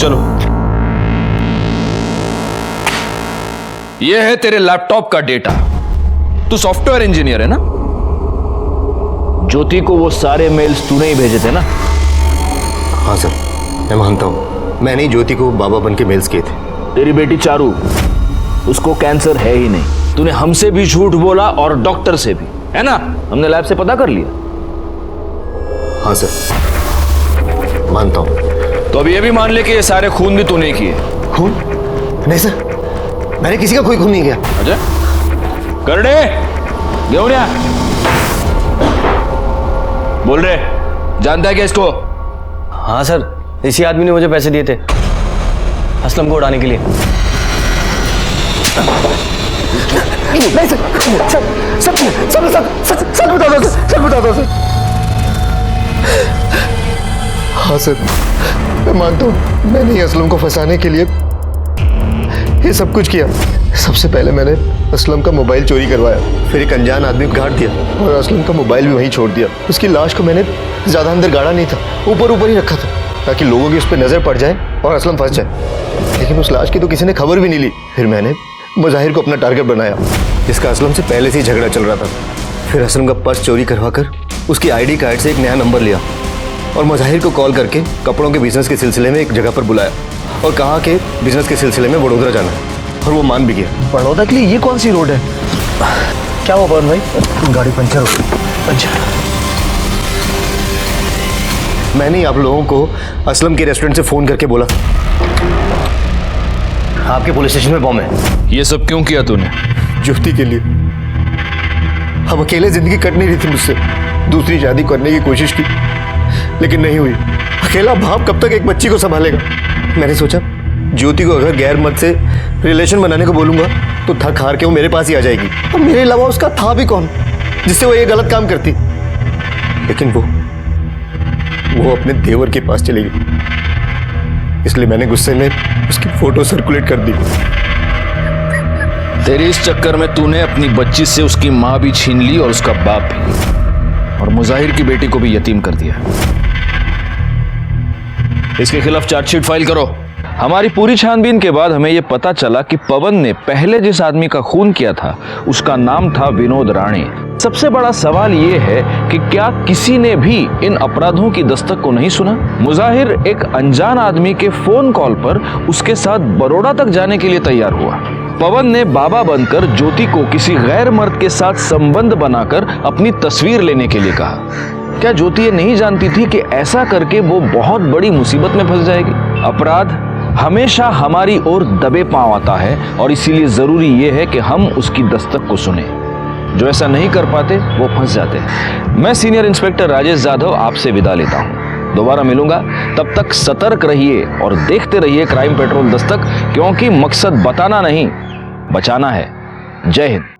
चलो ये है तेरे लैपटॉप का डेटा। तू सॉफ्टवेयर इंजीनियर है ना? ज्योति को वो सारे मेल्स तूने ही भेजे थे ना? हाँ सर मैं मानता हूँ, मैंने ही ज्योति को बाबा बन के मेल्स किए थे। तेरी बेटी चारू, उसको कैंसर है ही नहीं। तूने हमसे भी झूठ बोला और डॉक्टर से भी, है ना? हमने लैब से पता कर लिया। हाँ सर मानता हूँ। तो अब ये भी मान ले कि ये सारे खून भी तूने किए। खून? नहीं सर, मैंने किसी का कोई खून नहीं किया। अजय करड़े घेऊन या। बोल रहे जानता है क्या इसको? हाँ सर, इसी आदमी ने मुझे पैसे दिए थे असलम को उड़ाने के लिए। नहीं सर, सच बता दो सर, सच बता दो सर। हाँ सर मैं मानता हूँ, मैंने ही असलम को फंसाने के लिए ये सब कुछ किया। सबसे पहले मैंने असलम का मोबाइल चोरी करवाया, फिर एक अनजान आदमी को गाड़ दिया और असलम का मोबाइल भी वहीं छोड़ दिया। उसकी लाश को मैंने ज़्यादा अंदर गाड़ा नहीं था, ऊपर ऊपर ही रखा था ताकि लोगों की उस पर नज़र पड़ जाए और असलम फंस जाए। लेकिन उस लाश की तो किसी ने खबर भी नहीं ली। फिर मैंने मुजाहिर को अपना टारगेट बनाया, जिसका असलम से पहले से ही झगड़ा चल रहा था। फिर असलम का पर्स चोरी करवा कर उसकी ID कार्ड से एक नया नंबर लिया और मुजाहिर को कॉल करके कपड़ों के बिजनेस के सिलसिले में एक जगह पर बुलाया और कहा कि बिजनेस के सिलसिले में वडोदरा जाना है, और वो मान भी गया। बड़ौदा के लिए ये कौन सी रोड है? क्या हुआ पवन भाई? गाड़ी पंचर हो गई। पंचर? मैंने आप लोगों को असलम के रेस्टोरेंट से फोन करके बोला आपके पुलिस स्टेशन में बॉम्ब है। ये सब क्यों किया तूने? ज्योति के लिए। अब अकेले जिंदगी कट नहीं रही थी मुझसे। दूसरी शादी करने की कोशिश की लेकिन नहीं हुई। अकेला बाप कब तक एक बच्ची को संभालेगा? मैंने सोचा ज्योति को अगर गैर मर्द से रिलेशन बनाने को बोलूंगा तो थक हार के वो मेरे पास ही आ जाएगी। अब मेरे अलावा उसका था भी कौन जिससे वो ये गलत काम करती? लेकिन वो अपने देवर के पास चली गई, इसलिए मैंने गुस्से में उसकी फोटो सर्कुलेट कर दी। तेरे इस चक्कर में तूने अपनी बच्ची से उसकी माँ भी छीन ली और उसका बाप भी, और मुजाहिर की बेटी को भी यतीम कर दिया। इसके खिलाफ चार्जशीट फाइल करो। हमारी पूरी छानबीन के बाद हमें यह पता चला कि पवन ने पहले जिस आदमी का खून किया था उसका नाम था विनोद राणे। सबसे बड़ा सवाल यह है कि क्या किसी ने भी इन अपराधों की दस्तक को नहीं सुना? मुजाहिर एक अनजान आदमी के फोन कॉल पर उसके साथ बड़ौदा तक जाने के लिए तैयार हुआ। पवन ने बाबा बनकर ज्योति को किसी गैर मर्द के साथ संबंध बनाकर अपनी तस्वीर लेने के लिए कहा। क्या ज्योति ये नहीं जानती थी कि ऐसा करके वो बहुत बड़ी मुसीबत में फंस जाएगी? अपराध हमेशा हमारी ओर दबे पांव आता है और इसीलिए जरूरी यह है कि हम उसकी दस्तक को सुने। जो ऐसा नहीं कर पाते वो फंस जाते हैं। मैं सीनियर इंस्पेक्टर राजेश जाधव आपसे विदा लेता हूं। दोबारा मिलूंगा, तब तक सतर्क रहिए और देखते रहिए क्राइम पेट्रोल दस्तक, क्योंकि मकसद बताना नहीं बचाना है। जय हिंद।